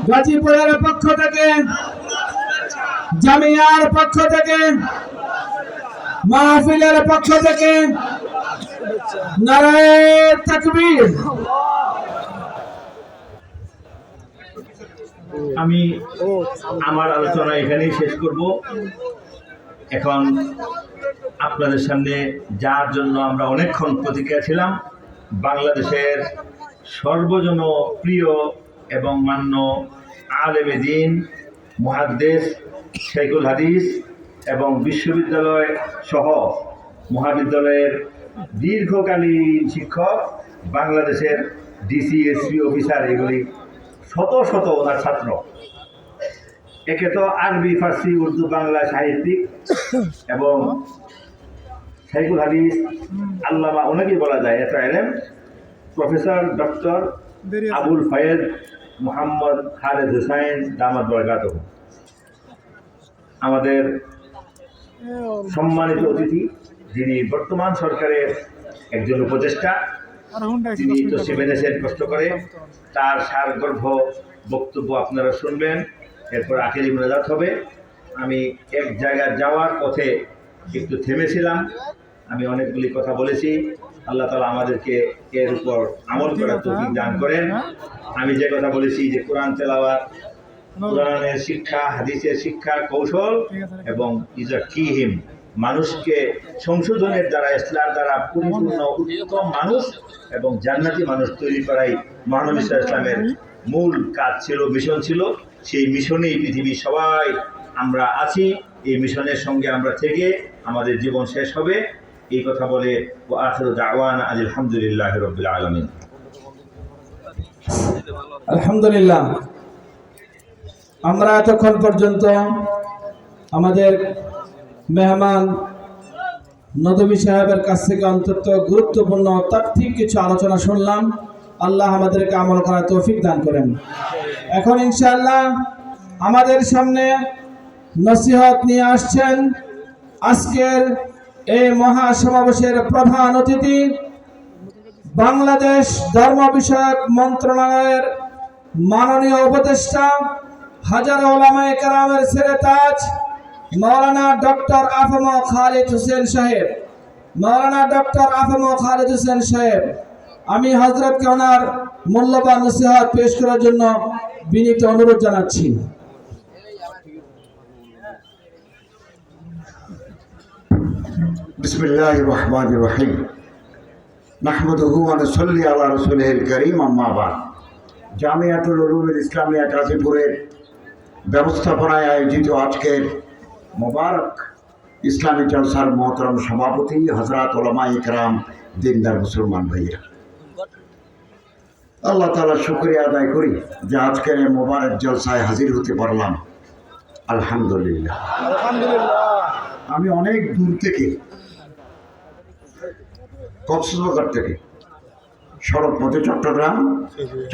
গাজীপুরের পক্ষ থেকে, জামিয়ার পক্ষ থেকে, মাহফিলের পক্ষ থেকে নারায়ে তাকবীর। আমি আমার আলোচনা এখানেই শেষ করব। এখন আপনাদের সামনে যার জন্য আমরা অনেকক্ষণ প্রতীক্ষা ছিলাম, বাংলাদেশের সর্বজন প্রিয় এবং মান্য আলেমে দ্বীন, মুহাদ্দিস, শাইখুল হাদিস এবং বিশ্ববিদ্যালয় সহ মহাবিদ্যালয়ের দীর্ঘকালীন শিক্ষক, বাংলাদেশের ডিসি, এসপি অফিসার, এগুলি শত শত ওনার ছাত্র। একে তো আরবি, ফার্সি, উর্দু, বাংলা সাহিত্যিক এবং শাইখুল হাদিস আল্লামা ওনাকেই বলা যায়, এত এলেম। Professor doctor Abul Fayed Mohammad Khaled Hussain দামাত বরকাতুহু, আমাদের সম্মানিত অতিথি, যিনি বর্তমান সরকারের একজন উপদেষ্টা। তিনি তো সেভেনেসের কষ্ট করে, তার সারগর্ভ বক্তব্য আপনারা শুনবেন, এরপর আখেরি মোনাজাত হবে। আমি এক জায়গায় যাওয়ার পথে একটু থেমেছিলাম, আমি অনেকগুলি কথা বলেছি। আল্লাহ তাআলা আমাদেরকে এর উপর আমল করার তৌফিক দান করেন। আমি যে কথা বলেছি যে কোরআন তেলাওয়াত, কোরআনের শিক্ষা, হাদিসের শিক্ষা কৌশল এবং ইজাকিহিম, মানুষকে সংশোধনের দ্বারা, ইসলামের দ্বারা পরিপূর্ণ উত্তম মানুষ এবং জান্নাতি মানুষ তৈরি করাই মহানবী সাল্লাল্লাহু আলাইহি ওয়াসাল্লামের মূল কাজ ছিল, মিশন ছিল। সেই মিশনেই পৃথিবীর সবাই আমরা আছি। এই মিশনের সঙ্গে আমরা থেকে আমাদের জীবন শেষ হবে। এই কথা বলে ওয়া আখিরু দাওয়ানা আলহামদুলিল্লাহি রাব্বিল আলামিন। আলহামদুলিল্লাহ। আমরা এতক্ষণ পর্যন্ত আমাদের মেহমান নদভী সাহেবের কাছ থেকে অন্তত গুরুত্বপূর্ণ তাত্ত্বিক কিছু আলোচনা শুনলাম। আল্লাহ আমাদেরকে আমল করার তৌফিক দান করেন। এখন ইনশাআল্লাহ আমাদের সামনে নসিহত নিয়ে আসছেন আজকের এই মহাসমাবেশের প্রধান অতিথি, বাংলাদেশ ধর্ম বিষয়ক মন্ত্রণালয়ের মাননীয় উপদেষ্টা, হাজার ওলামায়ে কেরামের সেরেতাজ, মাওলানা ডক্টর আফম খালিদ হোসেন সাহেব। মাওলানা ডক্টর আফম খালিদ হোসেন সাহেব, আমি হযরতকে ওনার মূল্যবান নসিহত পেশ করার জন্য বিনীত অনুরোধ জানাচ্ছি। বিসমিল্লাহির রহমানির রহিম। নাহমাদুহু ওয়া নুসাল্লি আলা রাসূলিল কারীম, আম্মা বা'দ। জামিয়াতুল উলুমুল ইসলামিয়া গাজীপুরের ব্যবস্থাপনায় আয়োজিত আজকের মোবারক ইসলামী জলসার মোহতরম সভাপতি হযরত উলামায়ে কেরাম, দিনদার মুসলমান ভাইয়েরা, আল্লাহ তাআলার শুকরিয়া আদায় করি যে আজকের এই মোবারক জলসায় হাজির হতে পারলাম। আলহামদুলিল্লাহ। আমি অনেক দূর থেকে, কক্সবাজার থেকে সড়ক পথে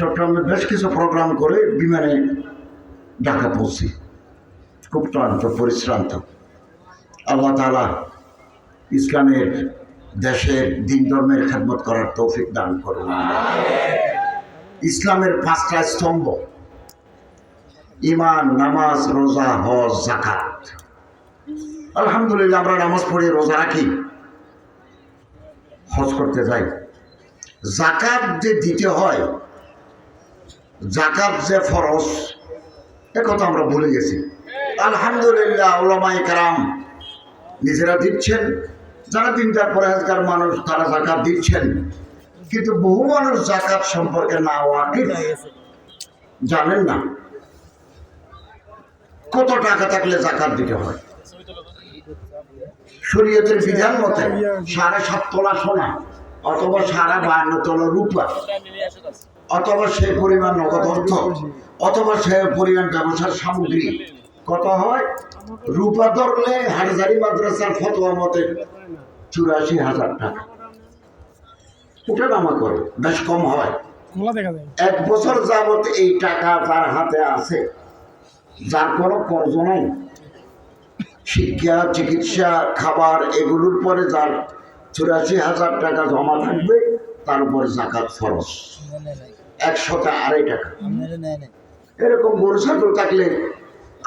চট্টগ্রামে বেশ কিছু প্রোগ্রাম করে বিমানে ঢাকা পৌঁছি, খুব ক্লান্ত, পরিশ্রান্ত। আল্লাহ তাআলা ইসলামের দেশের দিন ধর্মের খেদমত করার তৌফিক দান করুন। ইসলামের 5টা স্তম্ভ, ঈমান, নামাজ, রোজা, হজ, যাকাত। আলহামদুলিল্লাহ, আমরা নামাজ পড়ি, রোজা রাখি, হজ করতে যাই। যাকাত যে দিতে হয়, যাকাত যে ফরজ, একথা আমরা ভুলে গেছি। আলহামদুলিল্লাহ, উলামায়ে কেরাম নিজেরা দিচ্ছেন, যারা দিনদার পরহেজগার মানুষ তারা যাকাত দিচ্ছেন, কিন্তু বহু মানুষ যাকাত সম্পর্কে না ওয়াকিফ, জানেন না কত টাকা থাকলে যাকাত দিতে হয়। শরীয়তের বিধান মতে 7.5 তোলা সোনা অথবা 52 তোলা রূপা অথবা সেই পরিমাণ নগদ অর্থ অথবা সেই পরিমাণ ব্যবসার সামগ্রী কত হয়? রূপা ধরলে হাটজারি মাদ্রাসার ফতোয়া মতে 84,000 টাকা। ওটা নামা করে বেশ কম হয়। 1 বছর যাবত এই টাকা যার হাতে আছে, যার কোনো কর্জ নাই, শিক্ষা, চিকিৎসা, খাবার এগুলোর পরে যার 84,000 টাকা জমা থাকবে, তার উপরে যাকাত ফরজ। 100টা 2.5 টাকা। এরকম গরু ছাগল থাকলে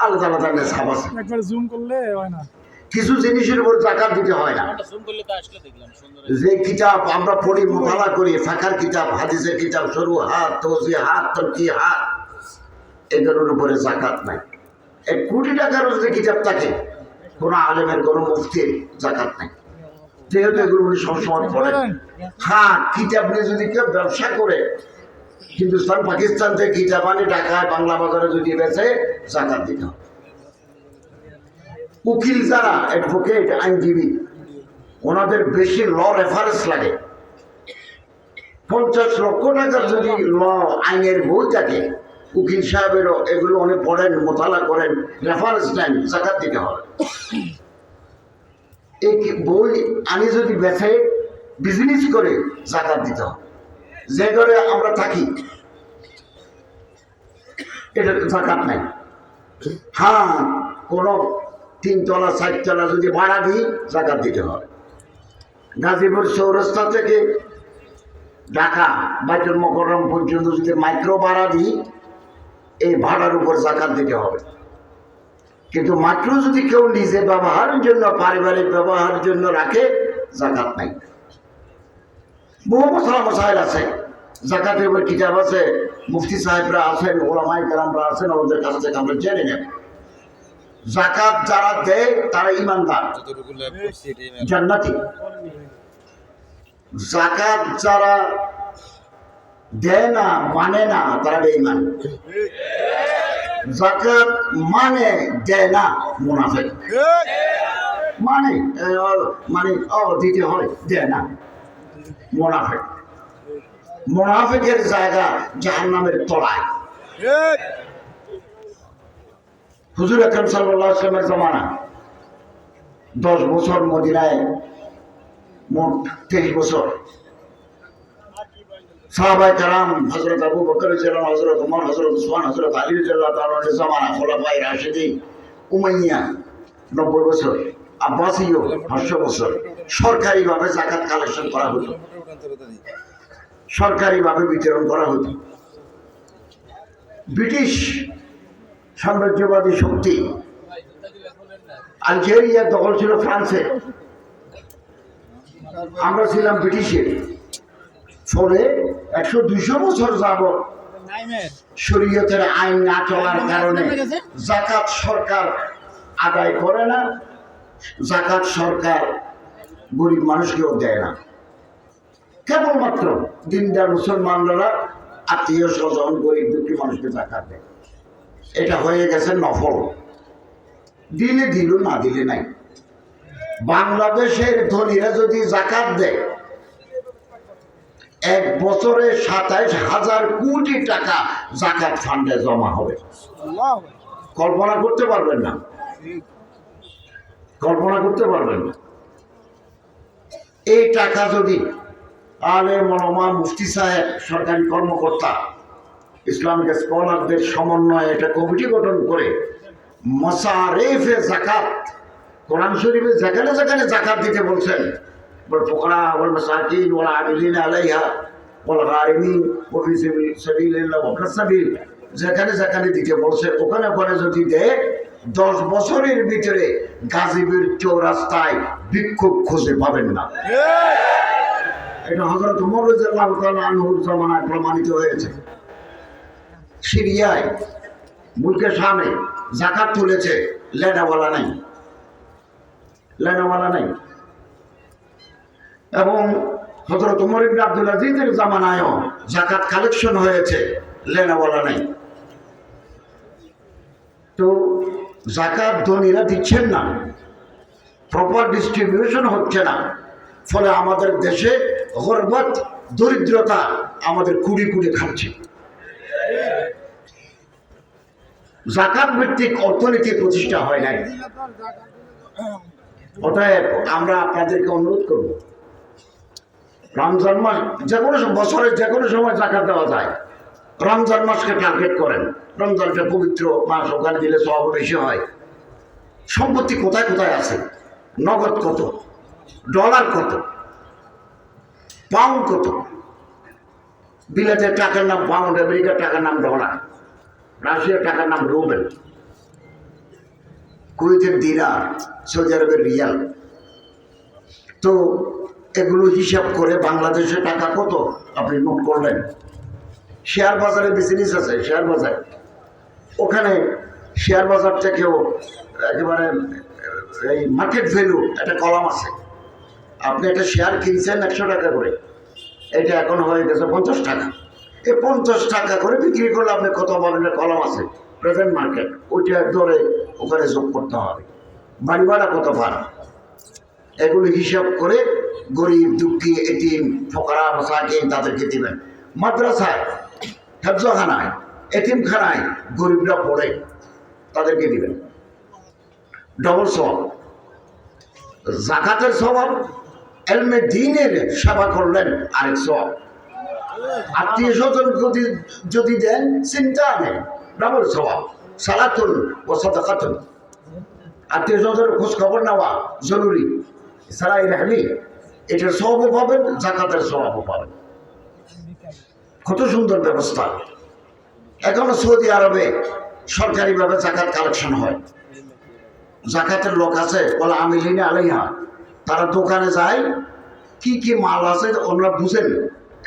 আলাদা আলাদা নেশাব আছে। একবার জুম করলে হয় না। কিছু জিনিসের উপর জাকাত দিতে হয় না। যে কিতাব আমরা পড়ি, মোতালা করি, ফাকার কিতাব, হাদিসের কিতাব, শুরুহাত, তওজিহাত, তানকিহাত, এগুলোর উপরে জাকাত নাই। 1 কোটি টাকার যদি কিতাব থাকে, কোনো আলেমের, কোনো মুফতির জাকাত নাই, যেহেতু এগুলো উনি সবসময় পড়েন। হ্যাঁ, কিতাব নিয়ে যদি কেউ ব্যবসা করে, হিন্দুস্তান পাকিস্তান থেকে কিতাব আনি ঢাকায় বাংলা বাজারে যদি বেচে, জাকাত দিতে হবে। উকিল যারা, অ্যাডভোকেট, আইনজীবী, ওনাদের বেশি ল রেফারেন্স লাগে। 50 লক্ষ টাকার যদি ল আইনের বই থাকে, উকিল সাহেবেরও এগুলো অনেক পড়েন, মোতালা করেন, রেফারেন্স নেন, জাকাত দিতে হবে। এই বই আনি যদি বেচে, বিজনেস করে, জাকাত দিতে হবে। যে ঘরে আমরা থাকি, এটা জাকাত নাই। হ্যাঁ, কোনো 3 তলা 4 তলা যদি ভাড়া দিই, জাকাত দিতে হবে। গাজীপুর চৌরাস্তা থেকে ঢাকা বাইতুল মোকাররম পর্যন্ত যদি মাইক্রো ভাড়া দিই, এই ভাড়ার উপর জাকাত দিতে হবে। কিন্তু মাত্র যদি কেউ নিজে ব্যবহারের জন্য, পারিবারিক ব্যবহারের জন্য রাখে, জাকাত নাই। বহু মশলা মশাইল আছে, জাকাতের উপর কিতাব আছে, মুফতি সাহেবরা আছেন, ওলামায়ে কেরামরা আছেন, ওদের কাছ থেকে আমরা জেনে নেব। জাকাত যারা দেয় তারা ইমানদার, জান্নাতি। জাকাত যারা দেয় না, মানে না, তারা বেঈমান। জাকাত মানে দেয় না, মুনাফিক। মানে দিতে হয়, দেয় না, মুনাফিক। মুনাফিকের জায়গা জাহান্নামের তলায়। হুজুর আকরাম সাল্লাল্লাহু আলাইহি ওয়াসাল্লামের জামানা 10 বছর মদিনায়, মোট 23 বছর। সাহাবায়ে কেরাম, হযরত আবু বকর রাদিয়াল্লাহু আনহু, হযরত ওমর, হযরত উসমান, হযরত আলী রাদিয়াল্লাহু তাআলা এর জামানা, খোলাফায়ে রাশিদিন, উমাইয়া 90 বছর, আব্বাসীয় 500 বছর। সরকারিভাবে যাকাত কালেকশন করা হতো, সরকারিভাবে বিতরণ করা হতো। ব্রিটিশ সাম্রাজ্যবাদী শক্তি, আলজেরিয়ার দখল ছিল ফ্রান্সের, আমরা ছিলাম ব্রিটিশের। ফলে 100-200 বছর যাবত শরীয়তের আইন না চলার কারণে যাকাত সরকার আদায় করে না, যাকাত সরকার গরিব মানুষকেও দেয় না। কেবলমাত্র দিনদার মুসলমানরা আত্মীয় স্বজন, গরিব দুঃখী মানুষকে যাকাত দেয়। এটা হয়ে গেছে নফল, দিলে দিল, না দিলে নাই। বাংলাদেশের ধনীরা যদি যাকাত দেয়, 1 বছরে 27,000 কোটি টাকা যাকাত ফান্ডে জমা হবে। কল্পনা করতে পারবেন না, কল্পনা করতে পারবেন না। এই টাকা যদি আলেম, ওলামা, মুফতি সাহেব, সরকারি কর্মকর্তা, ইসলামিক স্কলারদের সমন্বয়ে একটা কমিটি গঠন করে মাসারিফে যাকাত, কোরআন শরীফে যেখানে যেখানে যাকাত দিতে বলছেন, ফুকারা ওয়াল মাসাকিন ওয়াল আমিলিন আলাইহা ওয়াল গারিমিন ওয়া ফি সাবিলিল্লাহ ওয়া ফিস সাবিল, যেখানে যেখানে দিতে বলছে ওখানে ওখানে যদি দেয়, 10 বছরের ভিতরে গাজীপুর চৌরাস্তায় বিক্ষোভ খুঁজে পাবেন না। এটা হযরত ওমর রাদিয়াল্লাহু তাআলা আনহুর জামানায় প্রমাণিত হয়েছে। সিরিয়ায় মুলকে শামে যাকাত তুলেছে, লেনাওয়ালা নাই, লেনাওয়ালা নাই। এবং হযরত ওমর ইবনে আব্দুল আজিজের জামানায়ও যাকাত কালেকশন হয়েছে, লেনাওয়ালা নাই। তো যাকাত ধনীরা দিচ্ছেন না, প্রপার ডিস্ট্রিবিউশন হচ্ছে না। ফলে আমাদের দেশে গরবত, দরিদ্রতা আমাদের কুড়ি কুড়ি খাচ্ছে। যাকাত ভিত্তিক অর্থনীতি প্রতিষ্ঠা হয় নাই। অতএব আমরা আপনাদেরকে অনুরোধ করব, রমজান মাস যে কোনো বছরের যে কোনো সময় যাকাত দেওয়া যায়, রমজান মাসকে টার্গেট করেন। রমজানটা পবিত্র মাস, ওখানে দিলে সওয়াব বেশি হয়। সম্পত্তি কোথায় কোথায় আছে, নগদ কত, ডলার কত, পাউন্ড কত, বিলাতের টাকার নাম পাউন্ড, আমেরিকার টাকার নাম ডলার, রাশিয়ার টাকার নাম রুবেল, কুয়েতের দিনার, সৌদি আরবের রিয়াল। তো এগুলো হিসাব করে বাংলাদেশের টাকা কত আপনি নোট করলেন। শেয়ার বাজারে বিজনেস আছে, শেয়ার বাজার, ওখানে শেয়ার বাজার থেকেও একেবারে এই মার্কেট ভ্যালু একটা কলাম আছে। আপনি একটা শেয়ার কিনছেন 100 টাকা করে, এটা এখন হয়ে গেছে 50 টাকা। এই 50 টাকা করে বিক্রি করলে আপনি কত পাবেন, কলম আছে প্রেজেন্ট মার্কেট, ওইটা ধরে ওখানে যোগ করতে হবে। বাড়ি ভাড়া কত পান, এগুলো হিসাব করে গরিব দুঃখী এতিম ফকরা মাসাকিন তাদেরকে দিবেন। মাদ্রাসায়, হেফজখানায়, এতিমখানায় গরিবরা পড়ে, তাদেরকে দিবেন। ডবল সওয়াব। যাকাতের সওয়াব, এলমে দ্বীনের সেবা করলেন আরেক সওয়াব। আত্মীয় স্বজন যদি দেন চিন্তা নেই, ডাবল সওয়াব। সালাতুন ও সাদাকাতুন, আত্মীয় স্বজনের খোঁজ খবর নেওয়া জরুরি, সালাই রাহমি, এটার সওয়াবও পাবেন, যাকাতের সওয়াবও পাবেন। কত সুন্দর ব্যবস্থা। এখনো সৌদি আরবে সরকারিভাবে যাকাত কালেকশন হয়। যাকাতের লোক আছে, বলে আমি লিনে আলাইহা, তারা দোকানে যায়, কি কি মাল আছে ওনারা বুঝেন,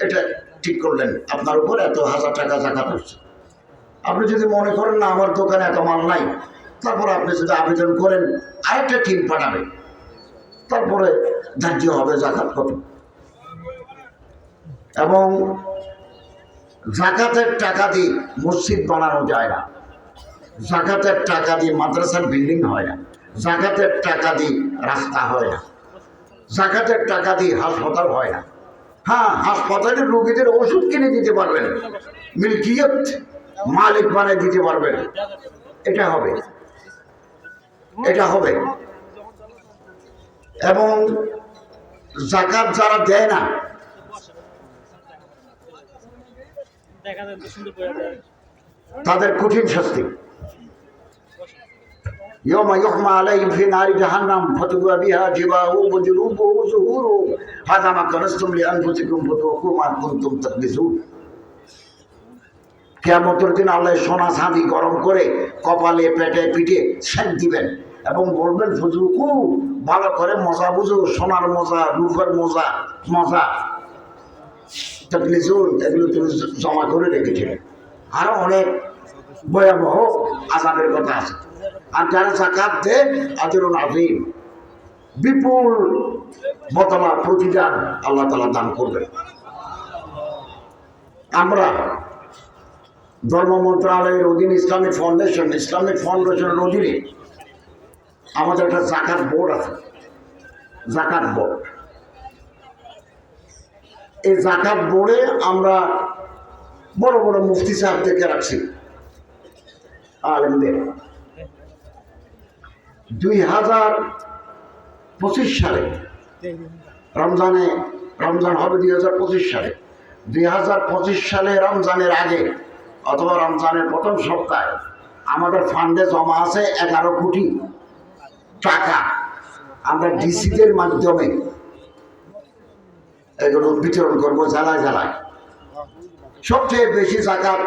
এটা ঠিক করলেন আপনার উপর এত 1000 টাকা যাকাত হচ্ছে। আপনি যদি মনে করেন না আমার দোকানে এত মাল নাই, তারপরে আপনি যদি আবেদন করেন আরেকটা টিম পাঠাবে, তারপরে ধার্য হবে যাকাত কত। এবং যাকাতের টাকা দিয়ে মসজিদ বানানো যায় না, যাকাতের টাকা দিয়ে মাদ্রাসার বিল্ডিং হয় না, যাকাতের টাকা দিয়ে রাস্তা হয় না, যাকাতের টাকা দিয়ে হাসপাতাল হয় না। হ্যাঁ, হাসপাতালের রোগীদের ওষুধ কিনে দিতে পারবেন, মিল্কিয়ত মালিক বানিয়ে দিতে পারবেন, এটা হবে, এটা হবে। এবং যাকাত যারা দেয় না, তাদের কঠিন শাস্তি। ইয়মা ইউহমা আলাইহিম ফি নারি জাহান্নাম ফাতুয়া বিহা জিবাহুম ওয়া জুনুবুহুম ওয়া যুহুরুহুম হাযা মা কানাসতুম লিআনফুসিকুম ফাতুকু মা কুনতুম তাকনিজুন। কিয়ামতের দিন আল্লাহ সোনা চাঁদি গরম করে কপালে পেটে পিঠে সেঁক দিবেন এবং বলবেন ফুজুকু, ভালো করে মজা বুঝো, সোনার মজা, রূপের মজা, মজা তাকনিজুন, এগুলো তুমি জমা করে রেখেছিলেন। আরো অনেক ভয়াবহ আযাবের কথা আছে। আর যারা যাকাত দেয় আজরুন আযীম, বিপুল বদলা প্রতিদান আল্লাহ তাআলা দান করবেন। আমরা ধর্ম মন্ত্রণালয়ের অধীনে ইসলামিক ফাউন্ডেশনের অধীনে আমাদের একটা যাকাত বোর্ড আছে, যাকাত বোর্ড। এই যাকাত বোর্ডে আমরা বড় বড় মুফতি সাহেবদেরকে রাখছি, আলেমদের। 2025 সালে রমজান হবে 2025 সালে। 2025 সালে রমজানের আগে অথবা রমজানের প্রথম সপ্তাহে আমাদের ফান্ডে জমা আছে 11 কোটি টাকা। আমরা ডিসিদের মাধ্যমে এগুলো বিতরণ করবো জেলায় জেলায়। সবচেয়ে বেশি যাকাত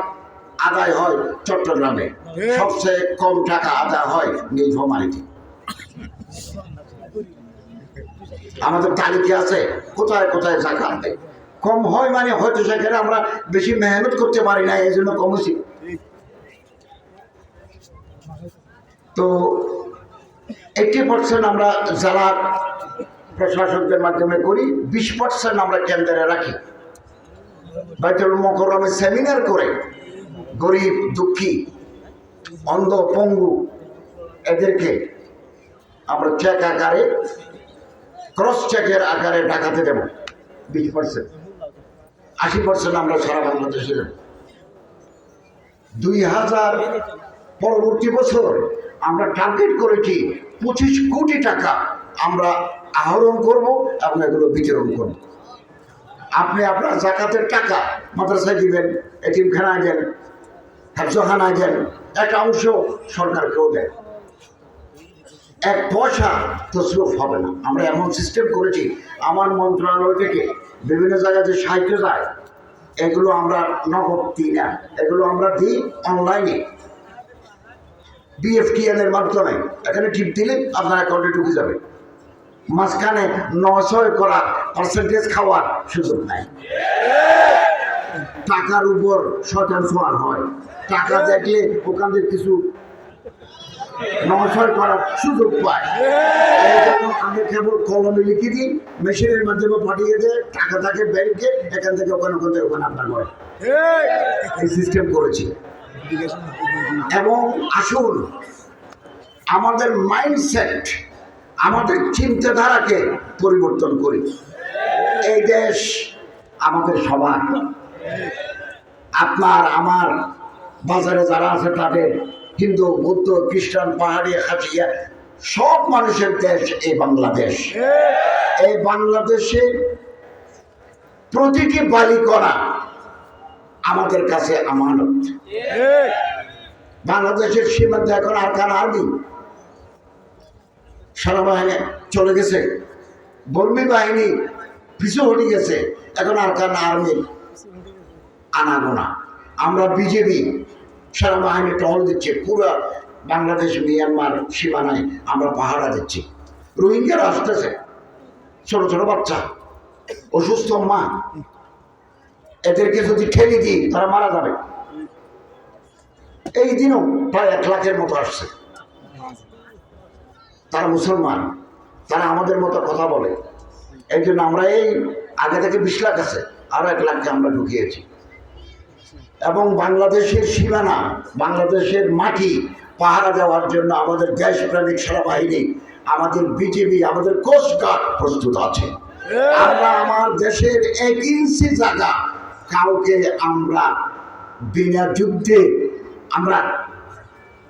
আদায় হয় চট্টগ্রামে, সবচেয়ে কম টাকা আদায় হয় নীলফামারীতে। আমাদের তালিকা আছে কোথায় কোথায় যাকাত দেয়। কম হয় মানে হয়তো সেখানে আমরা বেশি মেহনত করতে পারি না, এই জন্য কমেছি। তো 80% আমরা জেলা প্রশাসকদের মাধ্যমে করি, 20% আমরা কেন্দ্রে রাখি। বাইতুল মুকাররমে সেমিনার করে গরিব দুঃখী অন্ধ পঙ্গু এদেরকে আমরা চেক আকারে, ক্রস চেকের আকারে টাকাতে দেব 20%। 80% আমরা সারা বাংলাদেশে দেব। 2000 পরবর্তী বছর আমরা টার্গেট করেছি 25 কোটি টাকা আমরা আহরণ করব এবং এগুলো বিতরণ করব। আপনি আপনার যাকাতের টাকা মাদ্রাসায় দিবেন, এতিমখানায় দেন, হেফজখানায় দেন, একটা অংশ সরকারকেও দেন। 1 পয়সা তসরুফ হবে না। আমরা এমন সিস্টেম করেছি, আমার মন্ত্রণালয় থেকে বিভিন্ন জায়গায় যে সাহায্য যায় এগুলো আমরা নগদ দিই না, এগুলো আমরা দিই অনলাইনে BFTN এর মাধ্যমে। এখানে টিপ দিলে আপনার অ্যাকাউন্টে ঢুকে যাবে। মাঝখানে 900 করা পার্সেন্টেজ খাওয়ার সুযোগ নাই। টাকার উপর শয়তান সোয়ার হয়, টাকা দেখলে ওখান থেকে কিছু 900 করার সুযোগ পায়। এই জন্য আমি কেবল কলমে লিখে দিই, মেশিনের মাধ্যমে পাঠিয়ে দেয়, টাকা থাকে ব্যাংকে, এখান থেকে ওখানে আপনার ঘরে এই সিস্টেম করেছি। এবং আসুন আমাদের মাইন্ডসেট, আমাদের চিন্তাধারাকে পরিবর্তন করি। এই দেশ আমাদের সবার, আপনার আমার, বাজারে যারা আছে তাদের, হিন্দু বৌদ্ধ খ্রিস্টান পাহাড়ি খাসিয়া সব মানুষের দেশ এই বাংলাদেশ। এই বাংলাদেশে প্রতিটি বালিকণা আমাদের কাছে আমানত। বাংলাদেশের সীমান্তে এখন আরকান আর্মি সেনাবাহিনী চলে গেছে, বর্মী বাহিনী পিছু হটে গেছে, এখন আরকান আর্মির আনাগোনা। আমরা বিজেপি সেনাবাহিনী টহল দিচ্ছে পুরো বাংলাদেশ মিয়ানমার সীমানায়, আমরা পাহারা দিচ্ছি। রোহিঙ্গারা আসতেছে, ছোট ছোট বাচ্চা, অসুস্থ মা, এদেরকে যদি ঠেলে দিই তারা মারা যাবে। এই দিনও প্রায় 1 লাখের মতো আসছে। তারা মুসলমান, তারা আমাদের মতো কথা বলে। এই জন্য আমরা এই আগে থেকে 20 লাখ আছে, আরো 1 লাখকে আমরা ঢুকিয়েছি। এবং বাংলাদেশের সীমানা, বাংলাদেশের মাটি পাহারা দেওয়ার জন্য আমাদের দেশপ্রেমিক সেনাবাহিনী, আমাদের বিজেপি, আমাদের কোস্টগার্ড প্রস্তুত আছে। আমরা আমার দেশের 1 ইঞ্চি জায়গা কাউকে আমরা বিনা যুদ্ধে, আমরা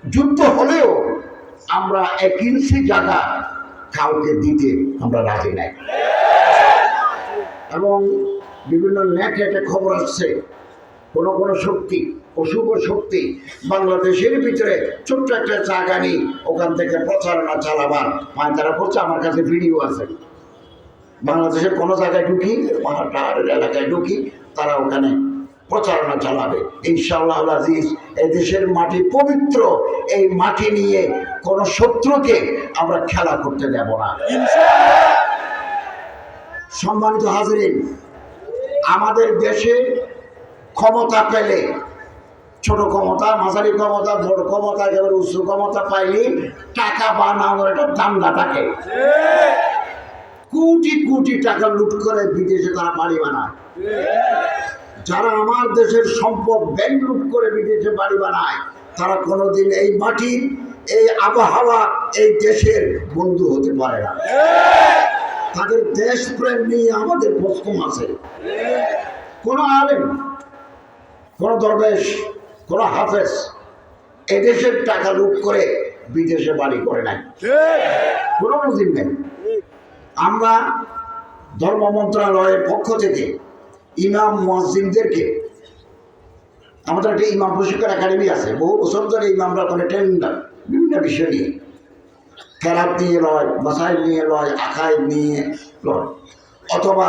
যুদ্ধ হলেও আমরা 1 ইঞ্চি জায়গা কাউকে দিতে আমরা রাজি নাই। এবং বিভিন্ন নেটে খবর আসছে, কোনো কোনো শক্তি, অশুভ শক্তি বাংলাদেশের ভিতরে ছোট্ট একটা জায়গা নিয়ে ওখান থেকে প্রচারণা চালাবার তারা করছে। আমার কাছে ভিডিও আছে। বাংলাদেশের কোনো জায়গায় ঢুকি, পাহাড়ের এলাকায় ঢুকি, তারা ওখানে প্রচারণা চালাবে। ইনশাআল্লাহ আজিজ, এই দেশের মাটি পবিত্র, এই মাটি নিয়ে কোনো শত্রুকে আমরা খেলা করতে দেব না। সম্মানিত হাজরিন, আমাদের দেশে ক্ষমতা পেলে, ছোট ক্ষমতা, মাঝারি ক্ষমতা, বড় ক্ষমতা, একেবারে উচ্চ ক্ষমতা পাইলে টাকা বানানোর একটা দাঙ্গা থাকে। কোটি কোটি টাকা লুট করে বিদেশে তারা বাড়ি বানায়। যারা আমার দেশের সম্পদ ব্যাংক লুট করে বিদেশে বাড়ি বানায়, তারা কোনোদিন এই মাটির, এই আবহাওয়া, এই দেশের বন্ধু হতে পারে না। তাদের দেশপ্রেম নিয়ে আমাদের প্রশ্ন আছে। কোন আলেম, কোন দরবেশ, কোন হাফেজ এদেশের টাকা লুট করে বিদেশে বাড়ি করে নাই, কোন নজির নেই। আমরা ধর্ম মন্ত্রণালয়ের পক্ষ থেকে ইমাম মুয়াজ্জিনদেরকে, আমাদের একটা ইমাম প্রশিক্ষণ একাডেমি আছে, বহু বছর ধরে ইমামরা করে ট্রেনিং দেয় বিভিন্ন বিষয় নিয়ে। কেরাত নিয়ে লয়, মাসাইল নিয়ে লয়, আকাইদ নিয়ে লয়। অথবা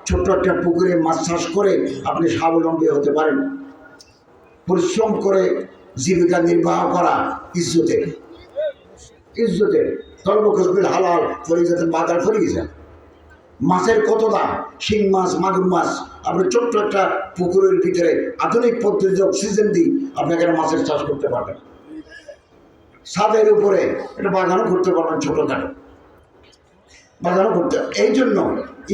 ছোট্ট একটা পুকুরে মাছ চাষ করে আপনি স্বাবলম্বী হতে পারেন। পরিশ্রম করে জীবিকা নির্বাহ করা ইজ্জতের, ইজ্জতের সর্বকসবিল হালাল ফরিজাতের বাজার ফরিয়ে। মাছের কত দাম, শিং মাছ, মাগুর মাছ, আপনি ছোট্ট একটা পুকুরের ভিতরে আধুনিক পদ্ধতিতে অক্সিজেন দিই আপনি এখানে মাছের চাষ করতে পারবেন। ছাদের উপরে একটা বাগানও করতে পারবেন, ছোটখাটো বাগানও করতে। এই জন্য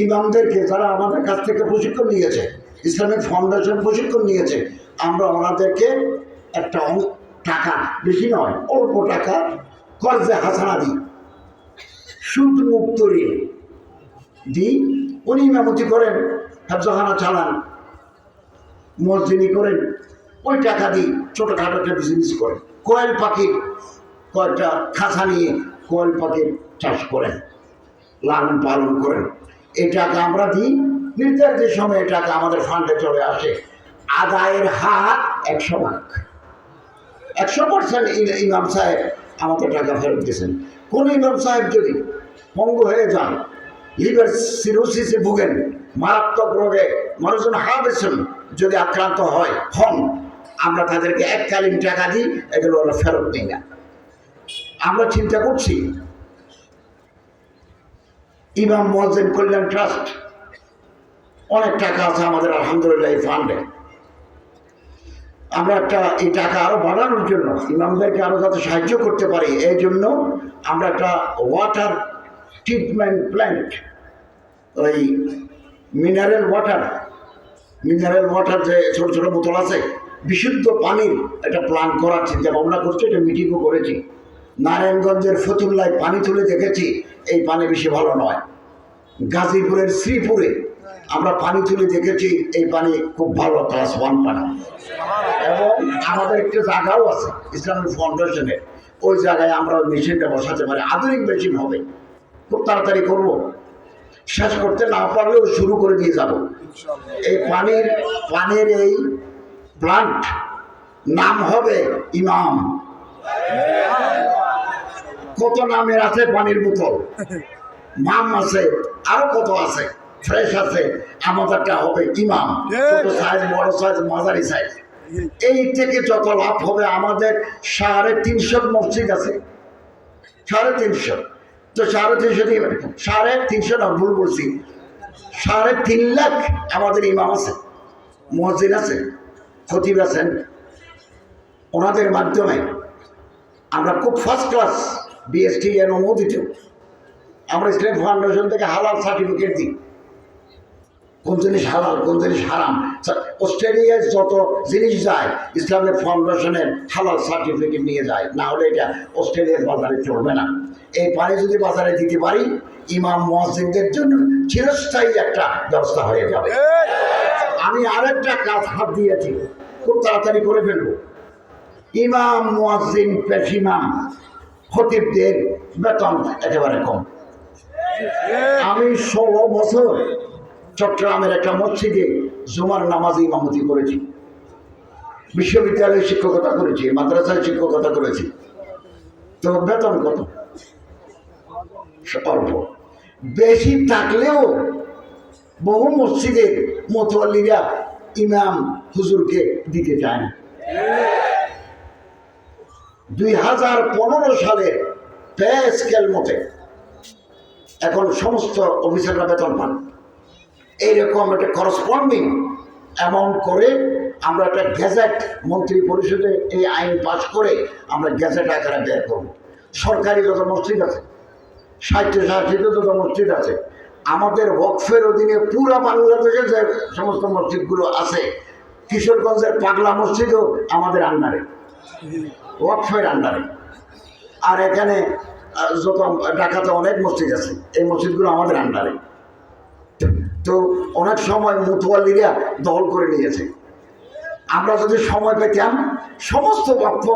ইমামদেরকে, যারা আমাদের কাছ থেকে প্রশিক্ষণ নিয়েছে, ইসলামিক ফাউন্ডেশন প্রশিক্ষণ নিয়েছে, আমরা ওনাদেরকে একটা টাকা, বেশি নয় অল্প টাকা কর্জে হাসানা দিই, সুদ মুক্ত ঋণ দিই। উনি ইমামতি করেন, হেফজখানা চালান, মসজিদি করেন, ওই টাকা দিই ছোটখাটো একটা বিজনেস করেন। কোয়েল পাখির কয়েকটা খাঁচা নিয়ে কোয়েল পাখির চাষ করেন, লালন পালন করেন। এই টাকা আমরা দিই, নির্ধারিত সময়ে টাকা আমাদের ফান্ডে চলে আসে। আদায়ের হার 100%। 100% ইমাম সাহেব আমাদের টাকা ফেরত দিয়েছেন। কোন ইমাম সাহেব যদি পঙ্গু হয়ে যান, লিভার সিরোসিসে ভুগেন, মারাত্মক রোগে মানুষজন হাফেছেন, যদি আক্রান্ত হন আমরা তাদেরকে এককালীন টাকা দিই, এগুলো ওরা ফেরত নেই না। আমরা চিন্তা করছি ইমাম মুয়াজ্জিন কল্যাণ ট্রাস্ট অনেক টাকা আছে আমাদের আলহামদুলিল্লাহ এই ফান্ডে। আমরা এই টাকা আরো বাড়ানোর জন্য ইমামদেরকে আরো যাতে সাহায্য করতে পারি, এই জন্য আমরা একটা ওয়াটার ট্রিটমেন্ট প্ল্যান্ট, ওই মিনারেল ওয়াটার যে ছোট ছোট বোতল আছে, বিশুদ্ধ পানির একটা প্ল্যান করার চিন্তা ভাবনা করছি। এটা মিটিংও করেছি। নারায়ণগঞ্জের ফতুল্লায় পানি তুলে দেখেছি, এই পানি বেশি ভালো নয়। গাজীপুরের শ্রীপুরে আমরা পানি তুলে দেখেছি, এই পানি খুব ভালো, ক্লাস 1 পানি। এবং আমাদের একটা জায়গাও আছে ইসলামিক ফাউন্ডেশনের, ওই জায়গায় আমরা মেশিনটা বসাতে পারি। আধুনিক মেশিন হবে, খুব তাড়াতাড়ি করব, শেষ করতে না পারলেও শুরু করে দিয়ে যাব। এই পানির এই প্লান্ট নাম হবে ইমাম। কত নামের আছে পানির বোতল, মাম আছে, আরো কত আছে, ফ্রেশ আছে। আমাদেরটা হবে ইমাম, ছোট সাইজ, বড় সাইজ, মাঝারি সাইজ। এই থেকে যত লাভ হবে, আমাদের 350 মসজিদ আছে, 350। তো 350 না, ভুল বলছি, 3.5 লাখ আমাদের ইমাম আছে, মসজিদ আছে, খতিব আছেন। ওনাদের মাধ্যমে আমরা খুব ফার্স্ট ক্লাস বিএসটি অনুমোদিত। আমরা ইসলাম ফাউন্ডেশন থেকে হালাল সার্টিফিকেট দিই, কোন জিনিস হালাল কোন জিনিস হারাম। অস্ট্রেলিয়ায় যত জিনিস যায় ইসলামের ফাউন্ডেশনের হালাল সার্টিফিকেট নিয়ে যায়, না হলে এটা অস্ট্রেলিয়ার বাজারে চলবে না। এই পানি যদি বাজারে দিতে পারি, ইমাম মুয়াজ্জিনদের জন্য চিরস্থায়ী একটা ব্যবস্থা হয়ে যাবে। আমি আরেকটা কাজ হাত দিয়েছি, খুব তাড়াতাড়ি করে ফেলবো। ইমাম মুয়াজ্জিন পেশ ইমাম খতিবদের বেতন একেবারে কম। আমি 16 বছর চট্টগ্রামের একটা মসজিদে জুমার নামাজে ইমামতি করেছি, বিশ্ববিদ্যালয়ে শিক্ষকতা করেছি, মাদ্রাসায় শিক্ষকতা করেছি। তো বেতন কত? অল্প। বেশি থাকলেও বহু মসজিদের মোতওয়াল্লিরা ইমাম হুজুরকে দিতে চায় না। 2015 সালের পে স্কেল মতে এখন সমস্ত অফিসাররা বেতন পান। এইরকম একটা করসপন্ডিং অ্যামাউন্ট করে আমরা একটা গ্যাজেট মন্ত্রী পরিষদে এই আইন পাস করে আমরা গ্যাজেট আকারে বের করব। সরকারি যত মসজিদ আছে, 60-60 যত মসজিদ আছে, আমাদের ওয়াকফের অধীনে পুরা বাংলাদেশে যে সমস্ত মসজিদগুলো আছে, কিশোরগঞ্জের পাগলা মসজিদও আমাদের আন্ডারে, ওয়াকফের আন্ডারে। আর এখানে যত ঢাকাতে অনেক মসজিদ আছে, এই মসজিদগুলো আমাদের আন্ডারে। তো অনেক সময় মুতওয়াল্লিরা দখল করে নিয়েছে। আমরা যদি সময় পেতাম সমস্ত ওয়াকফ